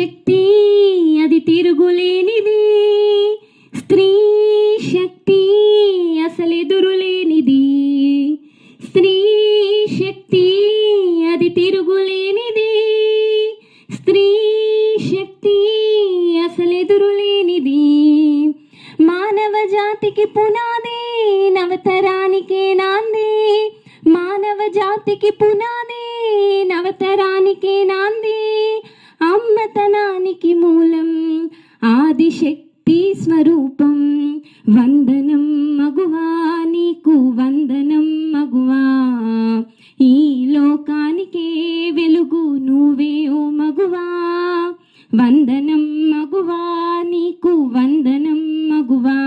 శక్తి అది తిరుగులేనిది, స్త్రీ శక్తి అసలెదురులేనిది, స్త్రీ శక్తి అది తిరుగులేనిది, స్త్రీ శక్తి అసలెదురులేనిది. మానవ జాతికి పునాది నవతరానికే నాంది, మానవ జాతికి పునాది నవతరానికే నాంది, అమ్మతనానికి మూలం ఆదిశక్తి స్వరూపం. వందనం మగువా నీకు వందనం మగువా, ఈ లోకానికే వెలుగు నువ్వే ఓ మగువా. వందనం మగువా నీకు వందనం మగువా.